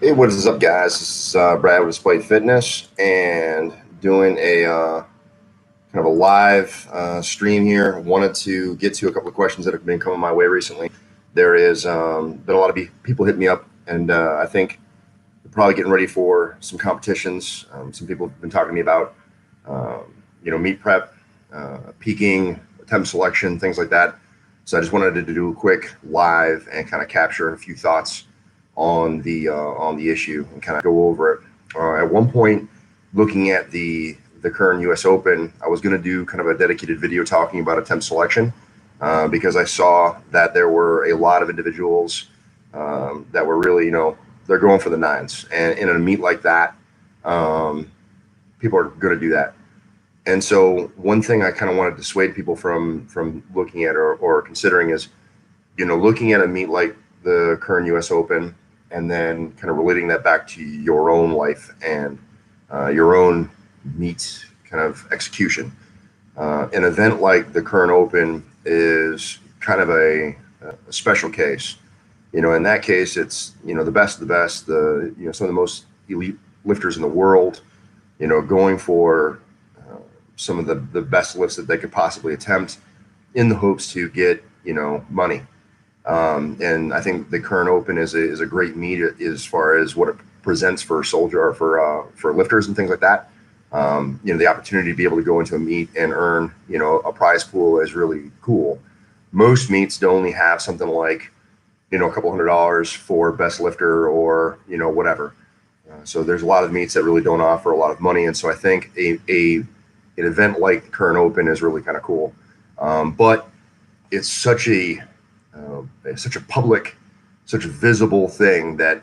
Hey, what is up, guys? This is Brad with Display Fitness and doing a kind of a live stream here. Wanted to get to a couple of questions that have been coming my way recently. There is been a lot of people hitting me up, and I think they're probably getting ready for some competitions. Some people have been talking to me about, meet prep, peaking, attempt selection, things like that. So I just wanted to do a quick live and kind of capture a few thoughts on the issue and kind of go over it. At one point, looking at the current U.S. Open, I was going to do kind of a dedicated video talking about attempt selection because I saw that there were a lot of individuals that were really, they're going for the nines, and in a meet like that, people are going to do that. And so one thing I kind of wanted to dissuade people from looking at or considering is, looking at a meet like the current U.S. Open and then kind of relating that back to your own life and your own meet kind of execution. An event like the current Open is kind of a special case. In that case, it's the best of the best, some of the most elite lifters in the world, going for some of the best lifts that they could possibly attempt in the hopes to get money. And I think the current Open is a great meet as far as what it presents for soldier or for lifters and things like that. The opportunity to be able to go into a meet and earn a prize pool is really cool. Most meets only have something like a couple $100 for best lifter or whatever. So there's a lot of meets that really don't offer a lot of money, and so I think an event like the current Open is really kind of cool. But it's such a public, such a visible thing that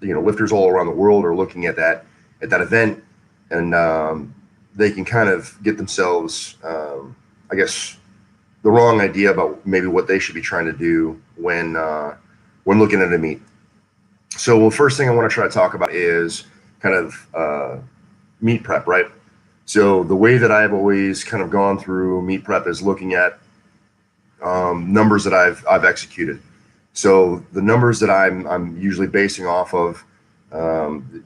lifters all around the world are looking at that event, and they can kind of get themselves, I guess, the wrong idea about maybe what they should be trying to do when looking at a meet. So, the first thing I want to try to talk about is kind of meet prep, right? So the way that I've always kind of gone through meet prep is looking at numbers that I've executed. So the numbers that I'm usually basing off of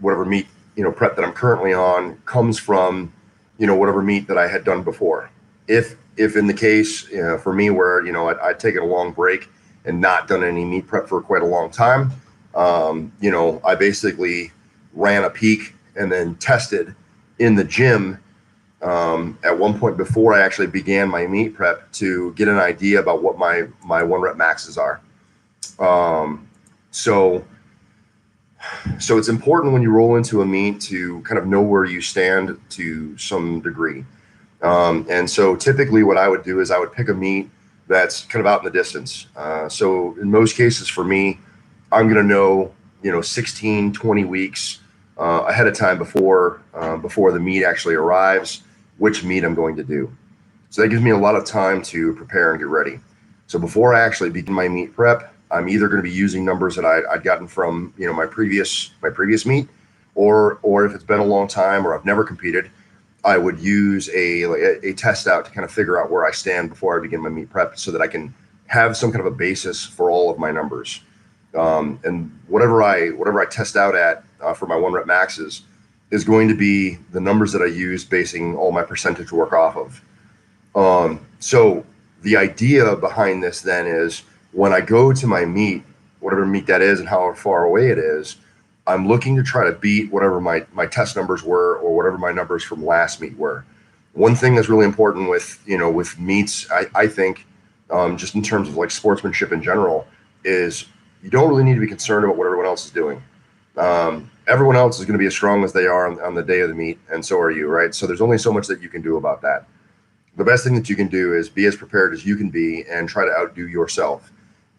whatever meet prep that I'm currently on comes from whatever meet that I had done before. If in the case for me where I'd taken a long break and not done any meet prep for quite a long time, I basically ran a peak and then tested in the gym at one point before I actually began my meet prep to get an idea about what my one rep maxes are. So it's important when you roll into a meet to kind of know where you stand to some degree. And so typically what I would do is I would pick a meet that's kind of out in the distance. So in most cases for me, I'm going to know, 16, 20 weeks ahead of time before the meet actually arrives, which meet I'm going to do. So that gives me a lot of time to prepare and get ready. So before I actually begin my meet prep, I'm either going to be using numbers that I'd gotten from my previous meet, or if it's been a long time or I've never competed, I would use a test out to kind of figure out where I stand before I begin my meet prep, so that I can have some kind of a basis for all of my numbers. And whatever I test out at for my one rep maxes is going to be the numbers that I use basing all my percentage work off of. So the idea behind this then is when I go to my meet, whatever meet that is and how far away it is, I'm looking to try to beat whatever my test numbers were or whatever my numbers from last meet were. One thing that's really important with meets, I think, just in terms of like sportsmanship in general, is you don't really need to be concerned about what everyone else is doing. Everyone else is going to be as strong as they are on the day of the meet, and so are you, right? So there's only so much that you can do about that. The best thing that you can do is be as prepared as you can be and try to outdo yourself.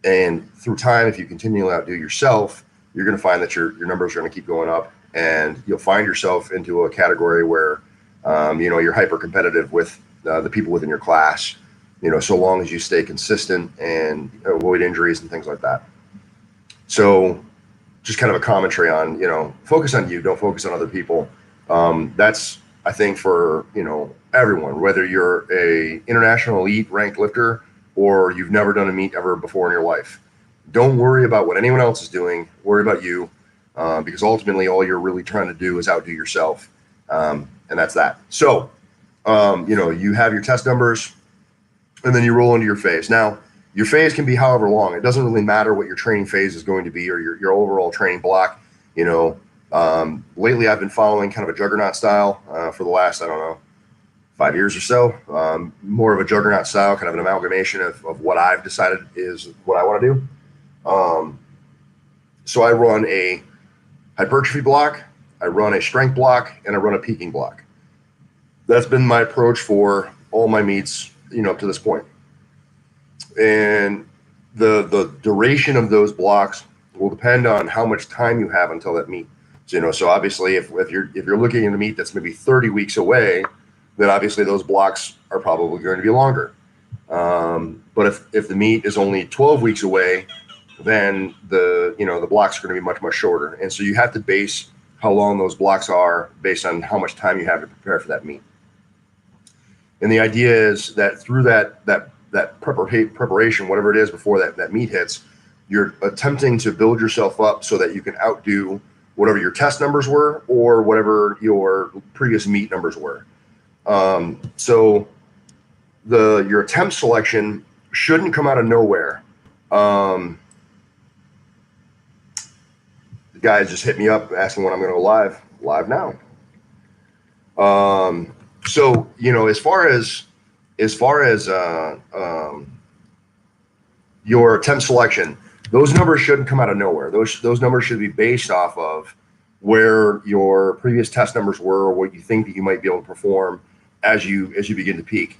And through time, if you continually outdo yourself, you're going to find that your numbers are going to keep going up, and you'll find yourself into a category where you're hyper competitive with the people within your class, so long as you stay consistent and avoid injuries and things like that. So just kind of a commentary on, focus on you, don't focus on other people. That's, I think, for, everyone, whether you're a international elite ranked lifter or you've never done a meet ever before in your life. Don't worry about what anyone else is doing. Worry about you. because ultimately all you're really trying to do is outdo yourself. And that's that. So, you have your test numbers and then you roll into your phase. Now, your phase can be however long. It doesn't really matter what your training phase is going to be or your overall training block. Lately I've been following kind of a juggernaut style for the last, 5 years or so. More of a juggernaut style, kind of an amalgamation of what I've decided is what I want to do. So I run a hypertrophy block, I run a strength block, and I run a peaking block. That's been my approach for all my meets, up to this point. And the duration of those blocks will depend on how much time you have until that meet. So obviously if you're looking at a meet that's maybe 30 weeks away, then obviously those blocks are probably going to be longer. But if the meet is only 12 weeks away, then the blocks are going to be much, much shorter. And so you have to base how long those blocks are based on how much time you have to prepare for that meet. And the idea is that through that preparation, whatever it is before that meet hits, you're attempting to build yourself up so that you can outdo whatever your test numbers were or whatever your previous meet numbers were. So your attempt selection shouldn't come out of nowhere. The guys just hit me up asking when I'm going to go live now. So, as far as your attempt selection, those numbers shouldn't come out of nowhere. Those numbers should be based off of where your previous test numbers were or what you think that you might be able to perform as you begin to peak.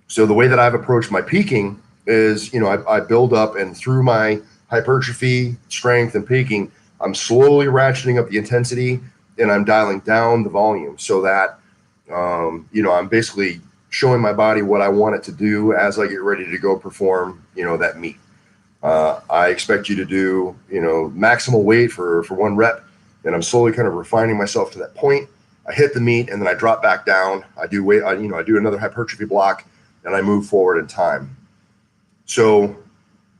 So the way that I've approached my peaking is, I build up, and through my hypertrophy, strength, and peaking, I'm slowly ratcheting up the intensity and I'm dialing down the volume so that I'm basically showing my body what I want it to do as I get ready to go perform, that meet. I expect you to do, maximal weight for one rep, and I'm slowly kind of refining myself to that point. I hit the meet and then I drop back down. I do weight, I do another hypertrophy block and I move forward in time. So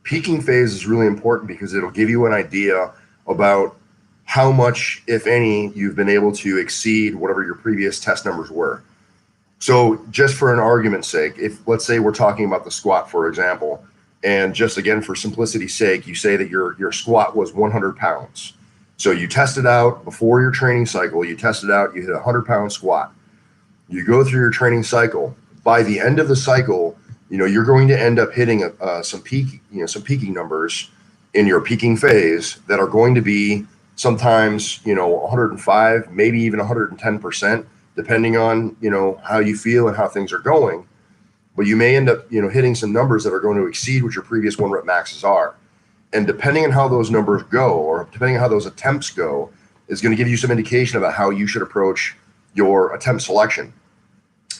peaking phase is really important because it'll give you an idea about how much, if any, you've been able to exceed whatever your previous test numbers were. So just for an argument's sake, if let's say we're talking about the squat, for example, and just again, for simplicity's sake, you say that your squat was 100 pounds. So you test it out before your training cycle, you test it out, you hit a 100-pound squat. You go through your training cycle. By the end of the cycle, you're going to end up hitting some peaking numbers in your peaking phase that are going to be sometimes 105, maybe even 110%, depending on how you feel and how things are going. But you may end up hitting some numbers that are going to exceed what your previous 1 rep maxes are. And depending on how those numbers go, or depending on how those attempts go, is going to give you some indication about how you should approach your attempt selection.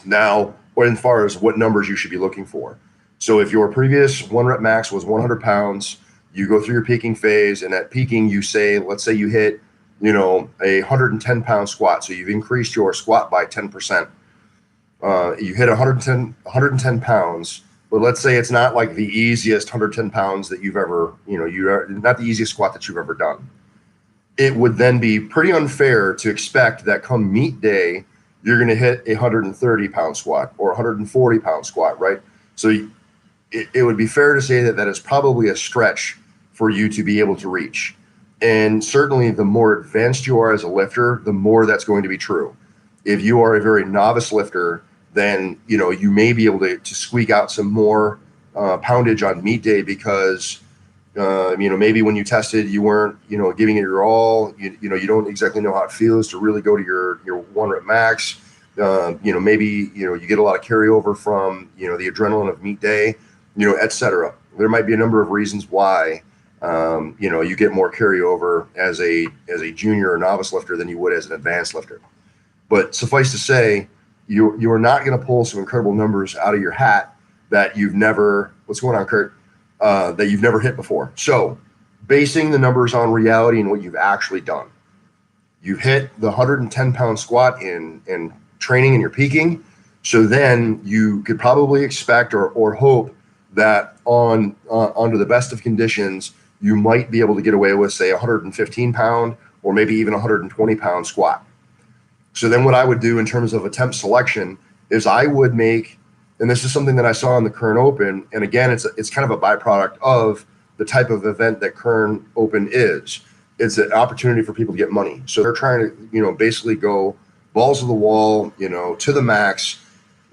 Now, as far as what numbers you should be looking for. So if your previous 1 rep max was 100 pounds, you go through your peaking phase, and at peaking, let's say you hit, a 110-pound squat. So you've increased your squat by 10%. You hit 110 pounds, but let's say it's not like the easiest 110 pounds that you've ever, not the easiest squat that you've ever done. It would then be pretty unfair to expect that come meet day, you're going to hit a 130-pound squat or 140-pound squat, right? So it would be fair to say that is probably a stretch for you to be able to reach. And certainly the more advanced you are as a lifter, the more that's going to be true. If you are a very novice lifter, then you may be able to squeak out some more poundage on meet day because maybe when you tested you weren't giving it your all. You don't exactly know how it feels to really go to your 1 rep max. Maybe you get a lot of carryover from the adrenaline of meet day, etc. There might be a number of reasons why you get more carryover as a junior or novice lifter than you would as an advanced lifter. But suffice to say, you are not going to pull some incredible numbers out of your hat that you've never, what's going on, Kurt? That you've never hit before. So basing the numbers on reality and what you've actually done. You've hit the 110-pound squat in training and you're peaking. So then you could probably expect or hope that under the best of conditions, you might be able to get away with, say, 115-pound or maybe even 120-pound squat. So then what I would do in terms of attempt selection is I would make, and this is something that I saw in the Kern Open, and again, it's kind of a byproduct of the type of event that Kern Open is. It's an opportunity for people to get money. So they're trying to, basically go balls to the wall, to the max,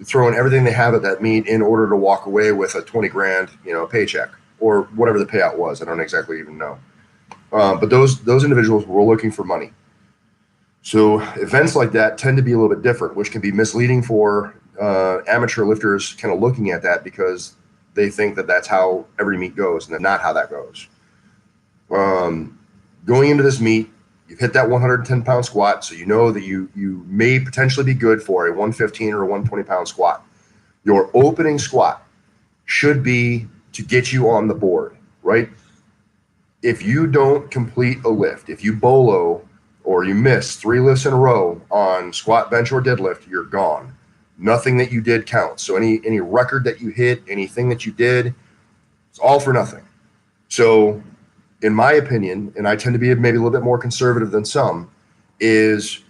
throwing everything they have at that meet in order to walk away with a 20 grand, paycheck or whatever the payout was. I don't exactly even know. But those individuals were looking for money. So events like that tend to be a little bit different, which can be misleading for amateur lifters kind of looking at that because they think that that's how every meet goes, and that's not how that goes. Going into this meet, you've hit that 110-pound squat, so you know that you may potentially be good for a 115 or a 120-pound squat. Your opening squat should be to get you on the board, right? If you don't complete a lift, if you bolo or you miss 3 lifts in a row on squat, bench, or deadlift, you're gone. Nothing that you did counts. So any record that you hit, anything that you did, it's all for nothing. So in my opinion, and I tend to be maybe a little bit more conservative than some, is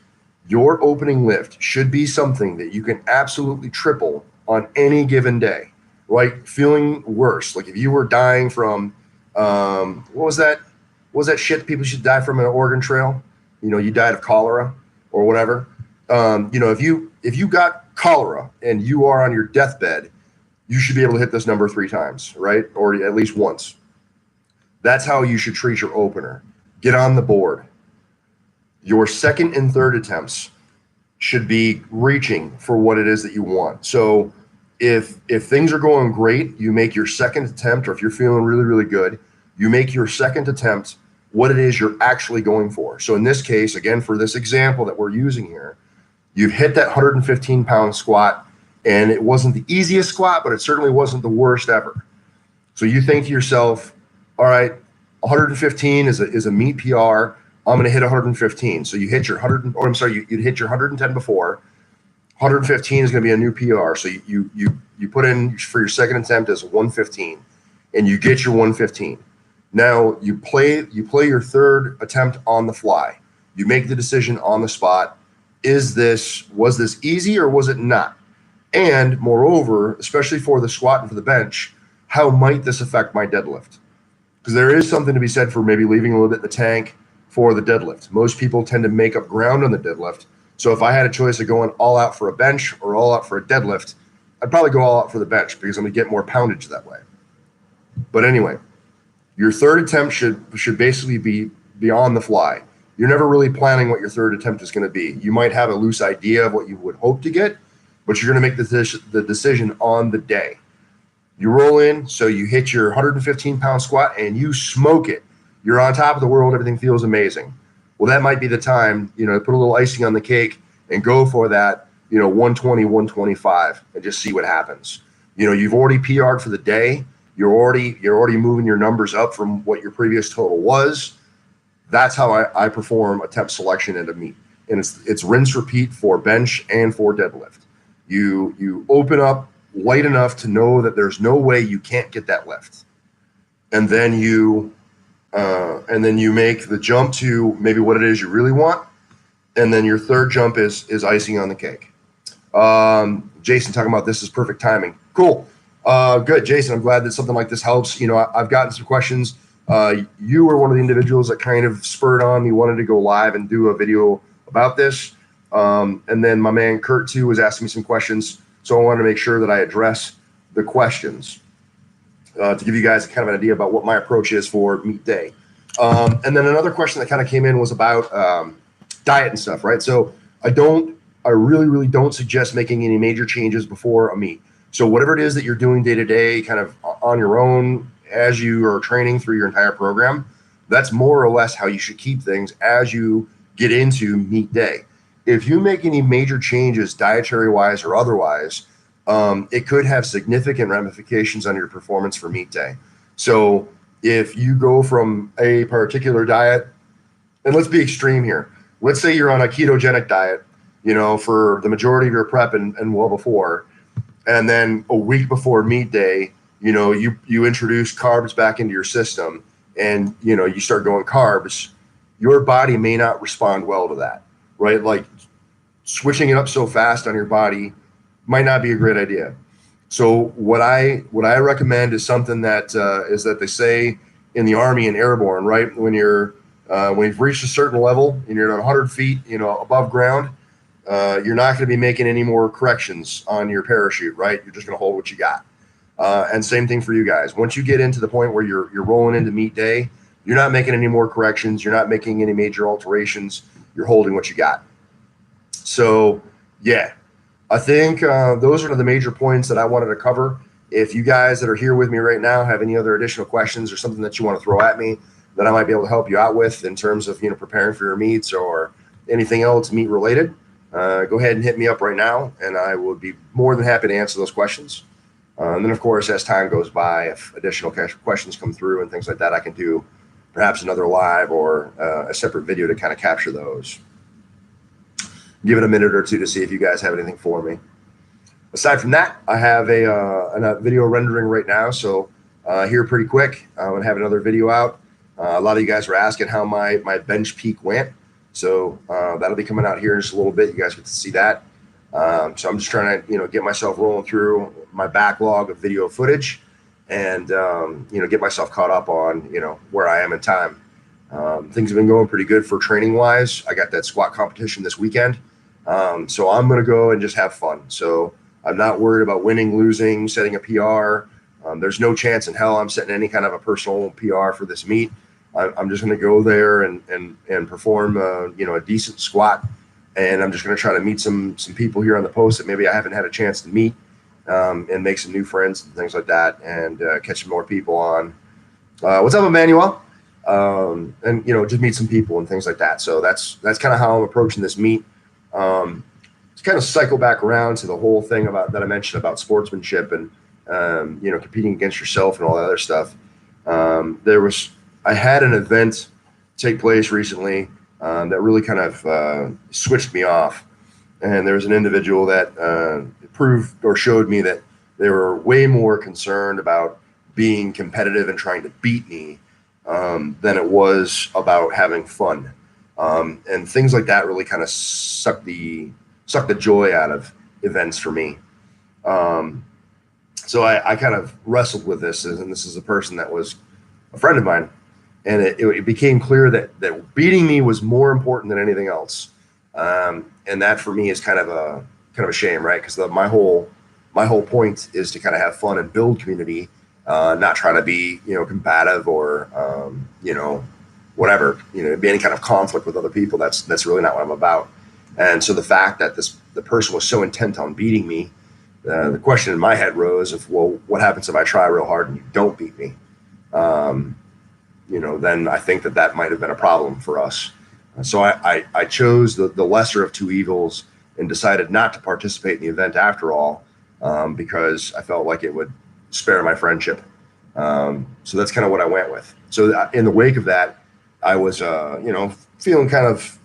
your opening lift should be something that you can absolutely triple on any given day, right? Feeling worse. Like if you were dying from, what was that shit people should die from in an Oregon Trail? You died of cholera or whatever. If you got cholera and you are on your deathbed, you should be able to hit this number 3 times, right? Or at least once. That's how you should treat your opener. Get on the board. Your second and third attempts should be reaching for what it is that you want. So if things are going great, you make your second attempt, or if you're feeling really, really good, you make your second attempt what it is you're actually going for. So in this case, again, for this example that we're using here, you've hit that 115-pound squat, and it wasn't the easiest squat, but it certainly wasn't the worst ever. So you think to yourself, all right, 115 is a meet PR. I'm going to hit 115. So you hit your you'd hit your 110 before. 115 is going to be a new PR. So you put in for your second attempt as 115, and you get your 115. Now you play your third attempt on the fly. You make the decision on the spot. Was this easy or was it not? And moreover, especially for the squat and for the bench, how might this affect my deadlift? Because there is something to be said for maybe leaving a little bit in the tank for the deadlift. Most people tend to make up ground on the deadlift. So if I had a choice of going all out for a bench or all out for a deadlift, I'd probably go all out for the bench because I'm going to get more poundage that way. But anyway, your third attempt should basically be on the fly. You're never really planning what your third attempt is going to be. You might have a loose idea of what you would hope to get, but you're going to make the decision on the day. You roll in, so you hit your 115-pound squat and you smoke it. You're on top of the world. Everything feels amazing. Well, that might be the time, to put a little icing on the cake and go for that, 120, 125 and just see what happens. You've already PR'd for the day. You're already moving your numbers up from what your previous total was. That's how I perform attempt selection at a meet. And it's rinse repeat for bench and for deadlift. You open up light enough to know that there's no way you can't get that lift. And then you make the jump to maybe what it is you really want. And then your third jump is icing on the cake. Jason talking about this is perfect timing. Cool. Good, Jason. I'm glad that something like this helps. I've gotten some questions. You were one of the individuals that kind of spurred on me, wanted to go live and do a video about this. And then my man Kurt too was asking me some questions. So I wanted to make sure that I address the questions to give you guys kind of an idea about what my approach is for meet day. And then another question that kind of came in was about diet and stuff, right? So I really, really don't suggest making any major changes before a meet. So whatever it is that you're doing day to day, kind of on your own as you are training through your entire program, that's more or less how you should keep things as you get into meet day. If you make any major changes dietary wise or otherwise, it could have significant ramifications on your performance for meet day. So if you go from a particular diet, and let's be extreme here. Let's say you're on a ketogenic diet, for the majority of your prep and well before, and then a week before meet day, you introduce carbs back into your system and, you start going carbs. your body may not respond well to that, right? Like switching it up so fast on your body might not be a great idea. So what I recommend is something that is that they say in the Army and Airborne, right? When you've reached a certain level and you're at 100 feet, above ground, you're not going to be making any more corrections on your parachute, right? You're just going to hold what you got. And same thing for you guys. Once you get into the point where you're rolling into meet day, you're not making any more corrections. You're not making any major alterations. You're holding what you got. So yeah, I think those are the major points that I wanted to cover. If you guys that are here with me right now have any other additional questions or something that you want to throw at me that I might be able to help you out with in terms of preparing for your meets or anything else meet related, go ahead and hit me up right now, and I will be more than happy to answer those questions. And then, of course, as time goes by, if additional questions come through and things like that, I can do perhaps another live or a separate video to kind of capture those. Give it a minute or two to see if you guys have anything for me. Aside from that, I have a video rendering right now, so here pretty quick, I'm going to have another video out. A lot of you guys were asking how my bench peak went, so that'll be coming out here in just a little bit. You guys get to see that. So I'm just trying to get myself rolling through my backlog of video footage and get myself caught up on where I am in time. Things have been going pretty good for training wise. I got that squat competition this weekend, so I'm going to go and just have fun. So I'm not worried about winning, losing, setting a PR. There's no chance in hell I'm setting any kind of a personal PR for this meet. I'm just going to go there and perform a decent squat, and I'm just going to try to meet some people here on the post that maybe I haven't had a chance to meet, and make some new friends and things like that, and catch some more people on. What's up, Emmanuel? And just meet some people and things like that. So that's kind of how I'm approaching this meet. To kind of cycle back around to the whole thing that I mentioned about sportsmanship and competing against yourself and all that other stuff. I had an event take place recently that really kind of switched me off, and there was an individual that proved or showed me that they were way more concerned about being competitive and trying to beat me than it was about having fun. And things like that really kind of suck the joy out of events for me. So I kind of wrestled with this, and this is a person that was a friend of mine, and it became clear that beating me was more important than anything else. And that for me is kind of a shame, right? Because my whole point is to kind of have fun and build community, not try to be combative or whatever, be any kind of conflict with other people. That's really not what I'm about. And so the fact that the person was so intent on beating me, the question in my head rose of, well, what happens if I try real hard and you don't beat me? Then I think that might have been a problem for us. So I chose the lesser of two evils and decided not to participate in the event after all, because I felt like it would spare my friendship. So that's kind of what I went with. So in the wake of that, I was, feeling kind of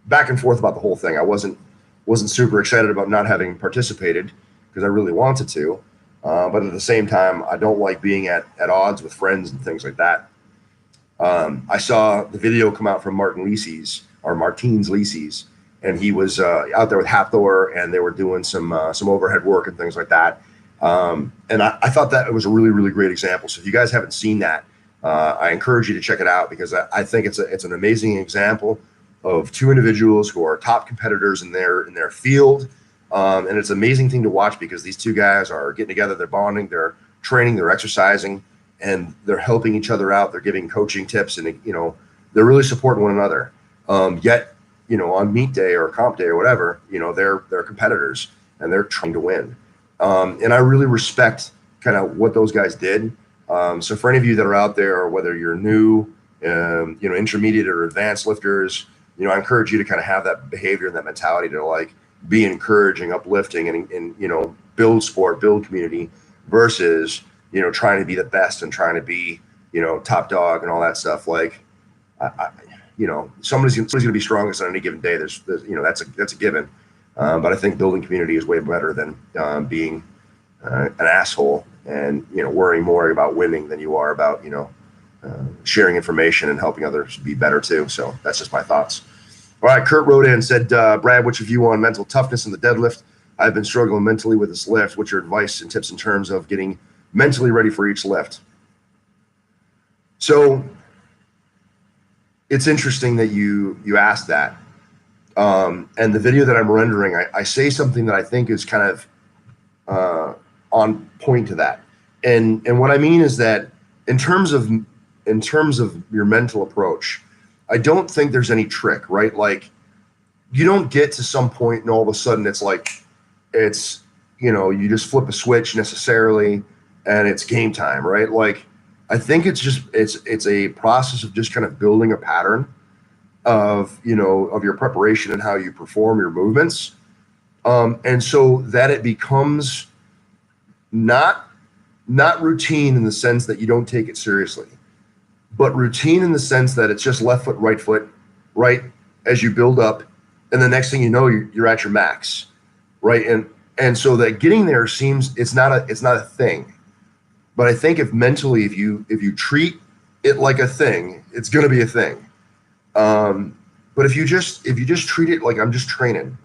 back and forth about the whole thing. I wasn't super excited about not having participated because I really wanted to. But at the same time, I don't like being at odds with friends and things like that. I saw the video come out from Martins Lisi's, and he was out there with Hathor, and they were doing some overhead work and things like that. And I thought that it was a really, really great example. So if you guys haven't seen that, I encourage you to check it out, because I think it's an amazing example of two individuals who are top competitors in their field. And it's an amazing thing to watch, because these two guys are getting together, they're bonding, they're training, they're exercising, and they're helping each other out. They're giving coaching tips, and they're really supporting one another. Yet, on meet day or comp day or whatever, they're competitors and they're trying to win. And I really respect kind of what those guys did. So for any of you that are out there, or whether you're new, intermediate or advanced lifters, I encourage you to kind of have that behavior and that mentality to like be encouraging, uplifting, and build sport, build community, versus trying to be the best and trying to be top dog and all that stuff. Like somebody's going to be strongest on any given day. There's that's a given. But I think building community is way better than being an asshole and worrying more about winning than you are about sharing information and helping others be better too. So that's just my thoughts. All right, Kurt wrote in and said, Brad, what's your view on mental toughness in the deadlift? I've been struggling mentally with this lift. What's your advice and tips in terms of getting mentally ready for each lift? So it's interesting that you asked that. And the video that I'm rendering, I say something that I think is kind of on point to that. And what I mean is that in terms of your mental approach, I don't think there's any trick, right? Like, you don't get to some point and all of a sudden it's like, you just flip a switch necessarily and it's game time, right? Like, I think it's a process of just kind of building a pattern of your preparation and how you perform your movements. And so that it becomes not routine in the sense that you don't take it seriously, but routine in the sense that it's just left foot, right? As you build up, and the next thing you know, you're at your max, right? And so that getting there seems it's not a thing, but I think if you treat it like a thing, it's going to be a thing. But if you just treat it like I'm just training,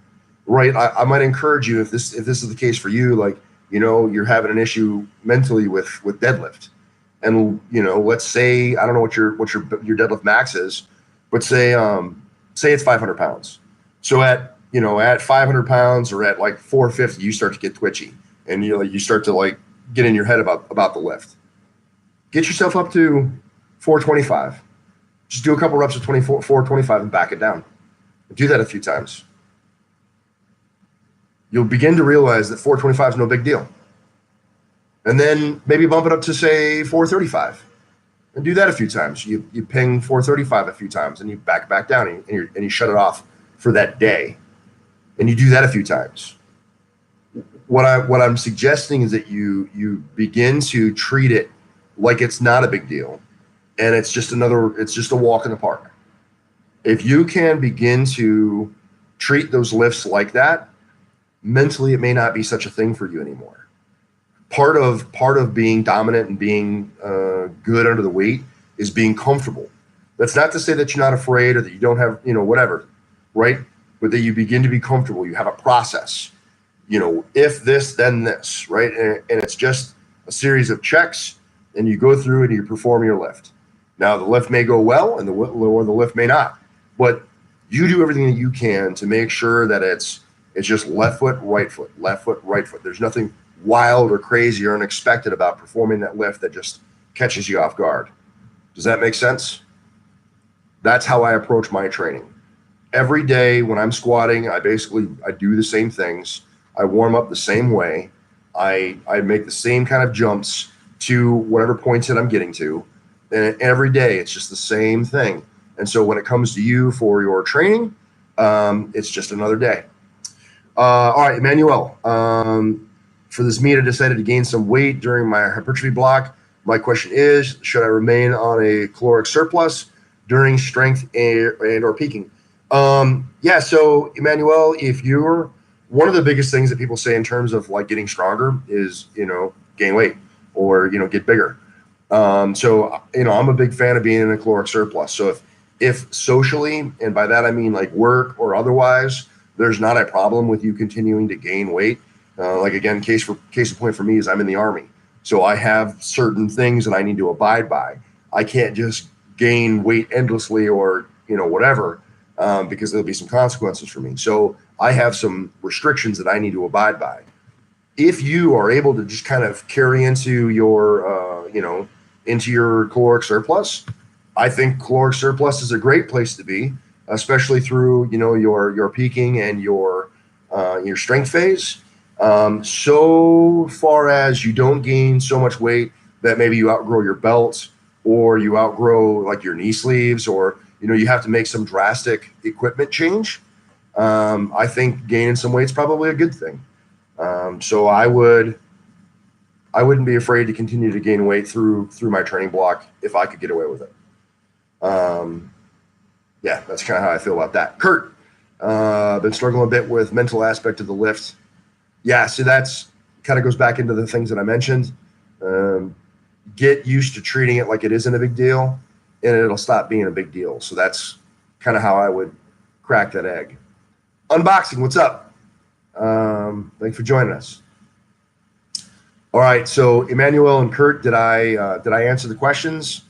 right? I might encourage you, if this is the case for you, like, you're having an issue mentally with deadlift, and let's say, I don't know what your deadlift max is, but say it's 500 pounds. So at 500 pounds or at like 450, you start to get twitchy, and you start to like get in your head about the lift. Get yourself up to 425. Just do a couple reps of 425 and back it down. Do that a few times. You'll begin to realize that 425 is no big deal. And then maybe bump it up to, say, 435 and do that a few times. You ping 435 a few times and you back down and you shut it off for that day. And you do that a few times. What I'm suggesting is that you begin to treat it like it's not a big deal. And it's just a walk in the park. If you can begin to treat those lifts like that, mentally it may not be such a thing for you anymore. Part of being dominant and being good under the weight is being comfortable. That's not to say that you're not afraid or that you don't have, whatever, right? But that you begin to be comfortable. You have a process. If this, then this, right? And it's just a series of checks, and you go through and you perform your lift. Now, the lift may go well, or the lift may not, but you do everything that you can to make sure that it's just left foot, right foot, left foot, right foot. There's nothing wild or crazy or unexpected about performing that lift that just catches you off guard. Does that make sense? That's how I approach my training. Every day when I'm squatting, I do the same things. I warm up the same way. I make the same kind of jumps to whatever points that I'm getting to. And every day it's just the same thing. And so when it comes to you for your training, it's just another day. All right, Emmanuel. For this meet, I decided to gain some weight during my hypertrophy block. My question is, should I remain on a caloric surplus during strength and or peaking? Yeah, so Emmanuel, one of the biggest things that people say in terms of like getting stronger is, gain weight or, get bigger. So, I'm a big fan of being in a caloric surplus. So if socially, and by that I mean like work or otherwise, there's not a problem with you continuing to gain weight. Like again, case in point for me is I'm in the Army. So I have certain things that I need to abide by. I can't just gain weight endlessly or, whatever, because there'll be some consequences for me. So I have some restrictions that I need to abide by. If you are able to just kind of carry into your, into your caloric surplus, I think caloric surplus is a great place to be, especially through, your peaking and your strength phase. So far as you don't gain so much weight that maybe you outgrow your belt or you outgrow like your knee sleeves or, you have to make some drastic equipment change. I think gaining some weight is probably a good thing. So I wouldn't be afraid to continue to gain weight through my training block if I could get away with it. Yeah, that's kind of how I feel about that. Kurt, been struggling a bit with mental aspect of the lift. Yeah, so that's kind of goes back into the things that I mentioned. get used to treating it like it isn't a big deal, and it'll stop being a big deal. So that's kind of how I would crack that egg. Unboxing, what's up? Thanks for joining us. All right, so Emmanuel and Kurt, did I answer the questions?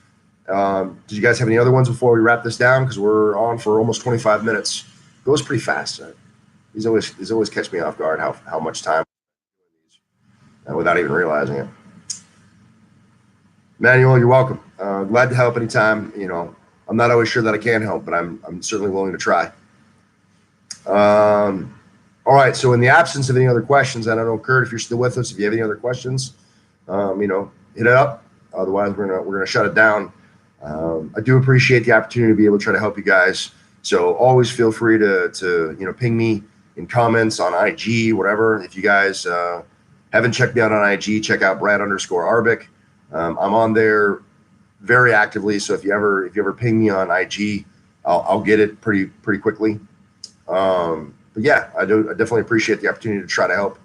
Did you guys have any other ones before we wrap this down? Because we're on for almost 25 minutes. It goes pretty fast. He's always catch me off guard how much time without even realizing it. Emmanuel, you're welcome. Glad to help anytime. You know, I'm not always sure that I can help, but I'm certainly willing to try. All right. So in the absence of any other questions, I don't know, Kurt, if you're still with us, if you have any other questions, you know, hit it up. Otherwise, we're gonna shut it down. I do appreciate the opportunity to be able to try to help you guys. So always feel free to you know, ping me in comments on IG, whatever. If you guys haven't checked me out on IG, check out Brad_Arbic. I'm on there very actively. So if you ever ping me on IG, I'll get it pretty quickly. But yeah, I definitely appreciate the opportunity to try to help.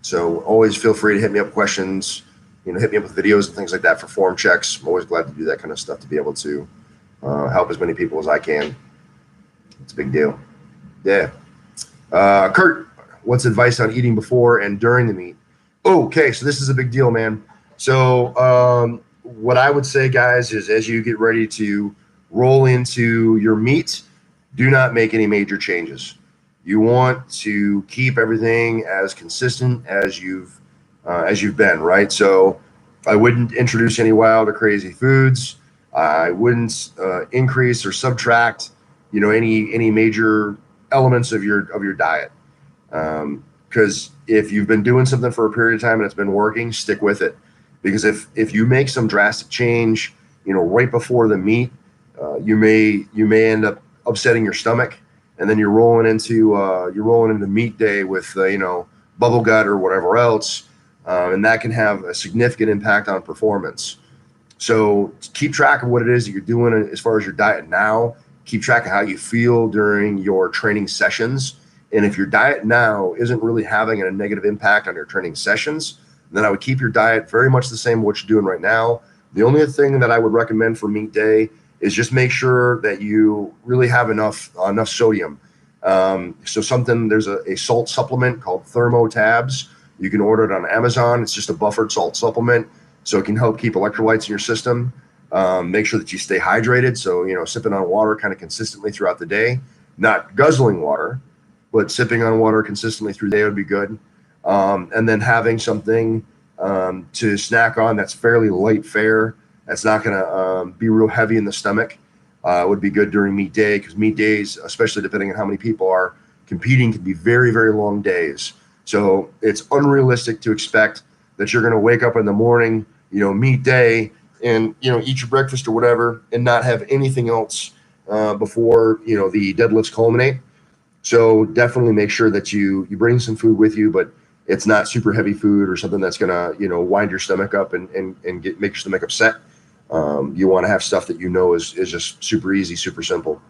So always feel free to hit me up with questions, you know, hit me up with videos and things like that for form checks. I'm always glad to do that kind of stuff to be able to help as many people as I can. It's a big deal. Yeah. Kurt, what's advice on eating before and during the meet? Okay, so this is a big deal, man. So what I would say, guys, is as you get ready to roll into your meet, do not make any major changes. You want to keep everything as consistent as you've been, right? So I wouldn't introduce any wild or crazy foods. I wouldn't increase or subtract, you know, any major elements of your diet. Because if you've been doing something for a period of time and it's been working, stick with it. Because if you make some drastic change, you know, right before the meet, you may end up upsetting your stomach, and then you're rolling into meet day with you know, bubble gut or whatever else, and that can have a significant impact on performance. So keep track of what it is that you're doing as far as your diet now. Keep track of how you feel during your training sessions, and if your diet now isn't really having a negative impact on your training sessions, then I would keep your diet very much the same what you're doing right now. The only thing that I would recommend for meet day is just make sure that you really have enough sodium. So there's a salt supplement called ThermoTabs. You can order it on Amazon. It's just a buffered salt supplement, so it can help keep electrolytes in your system. Make sure that you stay hydrated. So, you know, sipping on water kind of consistently throughout the day, not guzzling water, but sipping on water consistently through the day would be good. And then having something to snack on that's fairly light fare, that's not going to be real heavy in the stomach, would be good during meet day, because meet days, especially depending on how many people are competing, can be very, very long days. So it's unrealistic to expect that you're going to wake up in the morning, you know, meet day, and, you know, eat your breakfast or whatever and not have anything else before, you know, the deadlifts culminate. So definitely make sure that you bring some food with you, but it's not super heavy food or something that's going to, you know, wind your stomach up and make your stomach upset. You want to have stuff that you know is just super easy, super simple.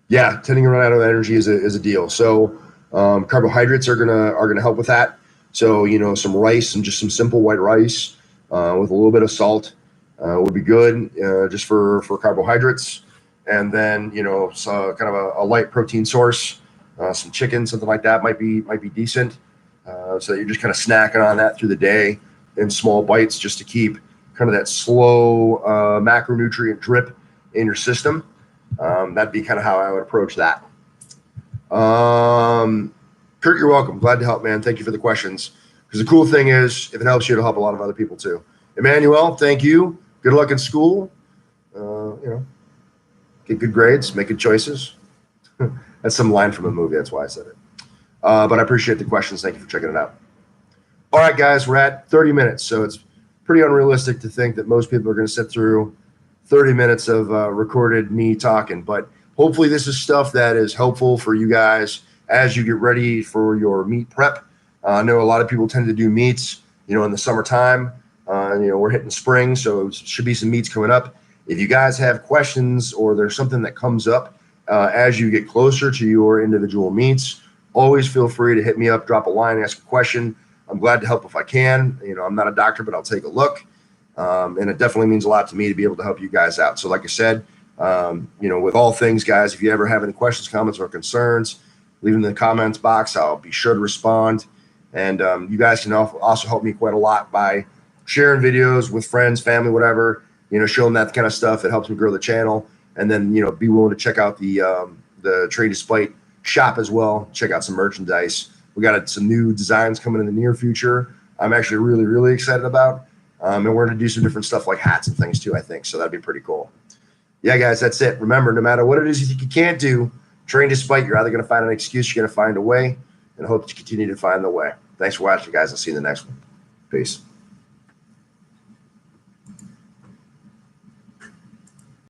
Yeah, tending to run out of energy is a deal. So carbohydrates are gonna help with that. So, you know, some rice and just some simple white rice with a little bit of salt would be good, just for carbohydrates. And then, you know, so kind of a light protein source, some chicken, something like that might be decent. So that you're just kind of snacking on that through the day in small bites, just to keep kind of that slow macronutrient drip in your system. That'd be kind of how I would approach that. Kurt, you're welcome. Glad to help, man. Thank you for the questions. Because the cool thing is, if it helps you, it'll help a lot of other people too. Emmanuel, thank you. Good luck in school. You know, get good grades, make good choices. That's some line from a movie. That's why I said it. But I appreciate the questions. Thank you for checking it out. All right, guys, we're at 30 minutes. So it's pretty unrealistic to think that most people are going to sit through 30 minutes of recorded me talking. But hopefully this is stuff that is helpful for you guys as you get ready for your meet prep. I know a lot of people tend to do meets, you know, in the summertime. You know, we're hitting spring, so should be some meets coming up. If you guys have questions or there's something that comes up as you get closer to your individual meets, always feel free to hit me up, drop a line, ask a question. I'm glad to help if I can. I'm not a doctor, but I'll take a look. And it definitely means a lot to me to be able to help you guys out. So like I said, with all things, guys, if you ever have any questions, comments, or concerns, leave them in the comments box. I'll be sure to respond. And you guys can also help me quite a lot by sharing videos with friends, family, whatever, showing that kind of stuff. It helps me grow the channel. And then, be willing to check out the Trade Despite shop as well. Check out some merchandise. We got some new designs coming in the near future. I'm actually really, really excited about. And we're going to do some different stuff like hats and things too, I think. So that'd be pretty cool. Yeah, guys, that's it. Remember, no matter what it is you think you can't do, train despite. You're either going to find an excuse, you're going to find a way, and I hope that you continue to find the way. Thanks for watching, guys. I'll see you in the next one. Peace.